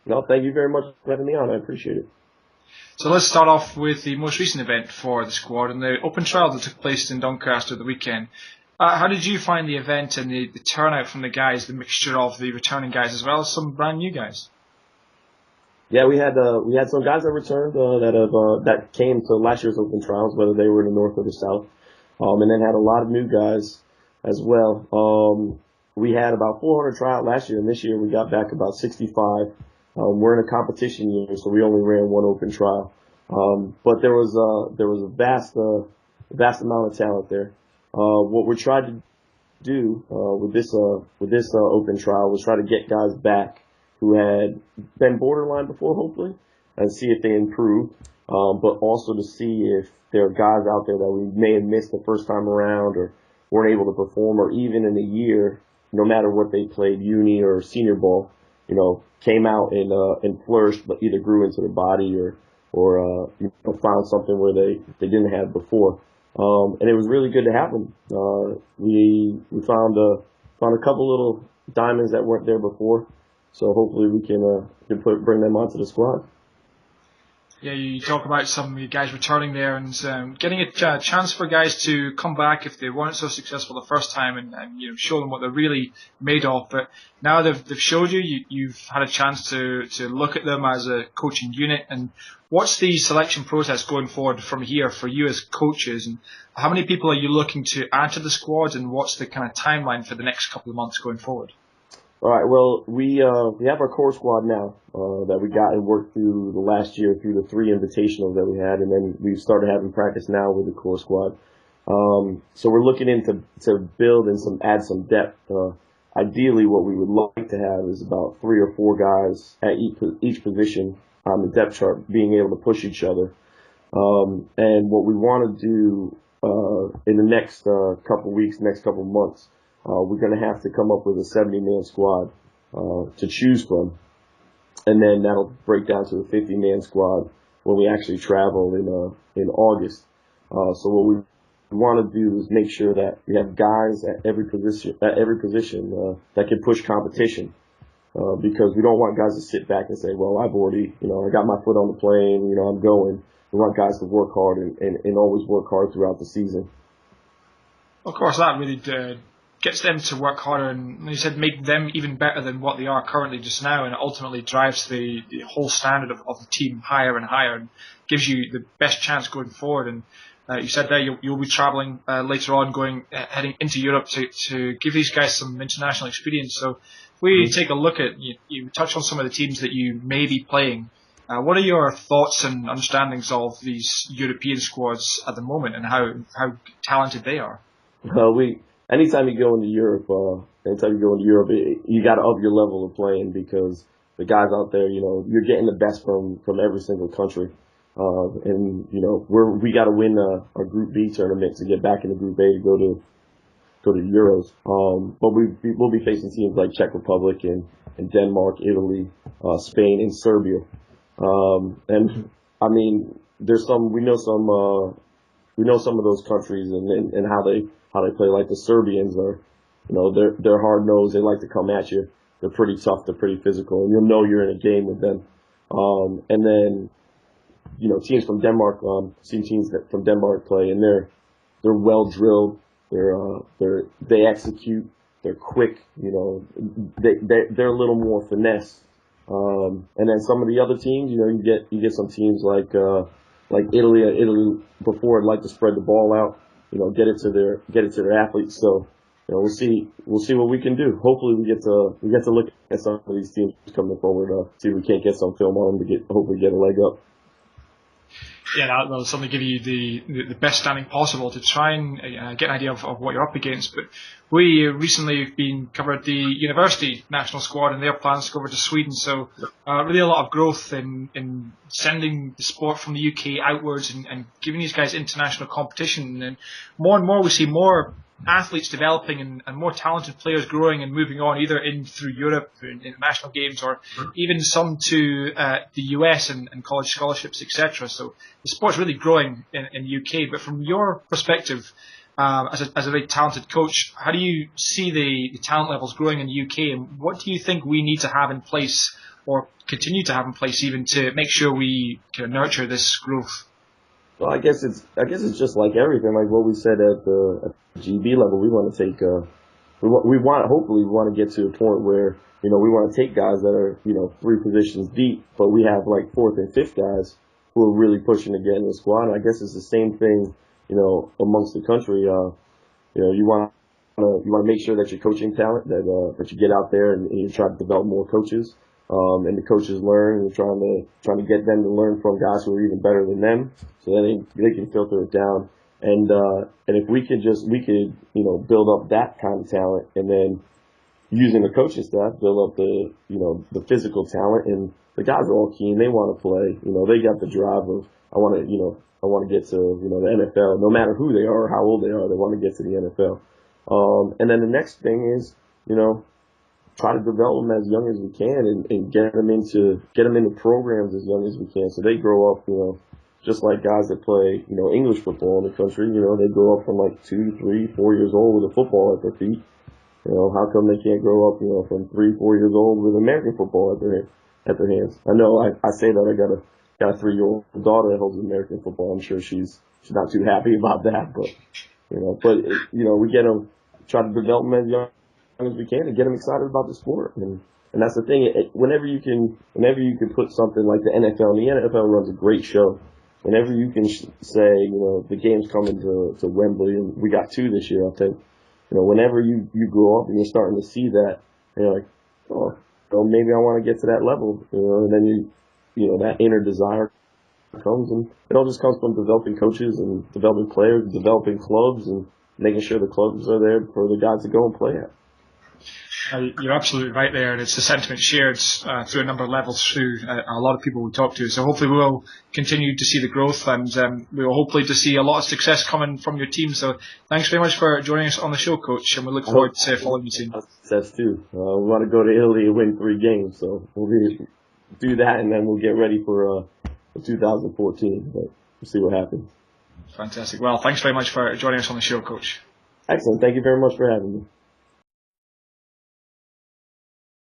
No, thank you very much for having me on. I appreciate it. So let's start off with the most recent event for the squad and the open trial that took place in Doncaster the weekend. How did you find the event and the turnout from the guys, the mixture of the returning guys as well as some brand new guys? Yeah, we had some guys that returned that came to last year's open trials, whether they were in the north or the south, and then had a lot of new guys as well. We had about 400 tryout last year, and this year we got back about 65. We're in a competition year, so we only ran one open trial, but there was a vast amount of talent there. What we tried to do with this open trial was try to get guys back who had been borderline before, hopefully, and see if they improved, but also to see if there are guys out there that we may have missed the first time around or weren't able to perform, or even in a year, no matter what they played, uni or senior ball, came out and flourished, but either grew into their body or found something where they didn't have before. And it was really good to have them. We found a couple little diamonds that weren't there before, so hopefully we can bring them onto the squad. Yeah, you talk about some of you guys returning there and getting a chance for guys to come back if they weren't so successful the first time and show them what they're really made of. But now they've showed you've had a chance to look at them as a coaching unit. And what's the selection process going forward from here for you as coaches? And how many people are you looking to add to the squad? And what's the kind of timeline for the next couple of months going forward? All right. Well, we have our core squad now that we got and worked through the last year through the 3 invitationals that we had, and then we've started having practice now with the core squad. So we're looking to build and add some depth. Ideally, what we would like to have is about 3 or 4 guys at each position on the depth chart being able to push each other. And what we want to do in the next couple weeks, next couple months. We're going to have to come up with a 70-man squad to choose from, and then that'll break down to a 50-man squad when we actually travel in August. So what we want to do is make sure that we have guys at every position that can push competition, because we don't want guys to sit back and say, well, I've already, I got my foot on the plane, I'm going. We want guys to work hard and always work hard throughout the season. Of course, that really gets them to work harder and, you said, make them even better than what they are currently just now, and it ultimately drives the whole standard of the team higher and higher and gives you the best chance going forward. And you said there you'll be travelling later on, heading into Europe to give these guys some international experience. So if we take a look at, you touch on some of the teams that you may be playing. What are your thoughts and understandings of these European squads at the moment and how talented they are? Anytime you go into Europe, you got to up your level of playing, because the guys out there, you're getting the best from every single country. And we got to win our Group B tournament to get back into Group A to go to the Euros. But we'll be facing teams like Czech Republic and Denmark, Italy, Spain, and Serbia. And I mean, we know some of those countries and how they play. Like the Serbians are, they're hard nosed. They like to come at you. They're pretty tough. They're pretty physical, and you'll know you're in a game with them. And then, teams from Denmark, seen teams from Denmark play, and they're well drilled. They execute. They're quick. They're a little more finesse. And then some of the other teams, you get some teams like Italy. Italy before would like to spread the ball out, get it to their athletes. So, we'll see what we can do. Hopefully we get to look at some of these teams coming forward, see if we can't get some film on them to hopefully get a leg up. Yeah, that'll certainly give you the best standing possible to try and get an idea of what you're up against. But we recently have covered the university national squad and their plans to go over to Sweden. So really a lot of growth in sending the sport from the UK outwards and giving these guys international competition. And more we see more athletes developing and more talented players growing and moving on, either through Europe in international games or even some to the US and college scholarships, etc. So the sport's really growing in the UK. But from your perspective, as a very talented coach, how do you see the talent levels growing in the UK, and what do you think we need to have in place or continue to have in place even to make sure we kind of nurture this growth? Well, I guess it's just like everything, like what we said at the GB level. We want to take hopefully we want to get to a point where, we want to take guys that are, 3 positions deep, but we have like fourth and fifth guys who are really pushing to get in the squad. And I guess it's the same thing, amongst the country. You want to make sure that you're coaching talent, that you get out there and you try to develop more coaches, and the coaches learn, and trying to get them to learn from guys who are even better than them, so that they can filter it down. And if we could build up that kind of talent, and then using the coaching staff, build up the physical talent, and the guys are all keen. They want to play. They got the drive of, I want to get to, the NFL. No matter who they are or how old they are, they want to get to the NFL. And then the next thing is, try to develop them as young as we can, and get them into programs as young as we can, so they grow up, just like guys that play, English football in the country. They grow up from like 2, 3, 4 years old with a football at their feet. How come they can't grow up, from 3, 4 years old with American football at their hands? I know I say that I got a 3-year-old daughter that holds American football. I'm sure she's not too happy about that, but we get them, try to develop them as young as we can, and get them excited about the sport. And that's the thing. Whenever you can put something like the NFL, and the NFL runs a great show. Whenever you can say, the game's coming to Wembley, and we got 2 this year, I think. Whenever you grow up and you're starting to see that, and you're like, oh, well, maybe I want to get to that level, and then that inner desire comes, and it all just comes from developing coaches and developing players, developing clubs, and making sure the clubs are there for the guys to go and play at. You're absolutely right there, and it's the sentiment shared through a number of levels through a lot of people we talk to. So hopefully we'll continue to see the growth, and we will hopefully to see a lot of success coming from your team. So thanks very much for joining us on the show, Coach, and we look forward to following you soon. Success too. We want to go to Italy and win 3 games, so we'll do that, and then we'll get ready for 2014. But we'll see what happens. Fantastic. Well, thanks very much for joining us on the show, Coach. Excellent. Thank you very much for having me.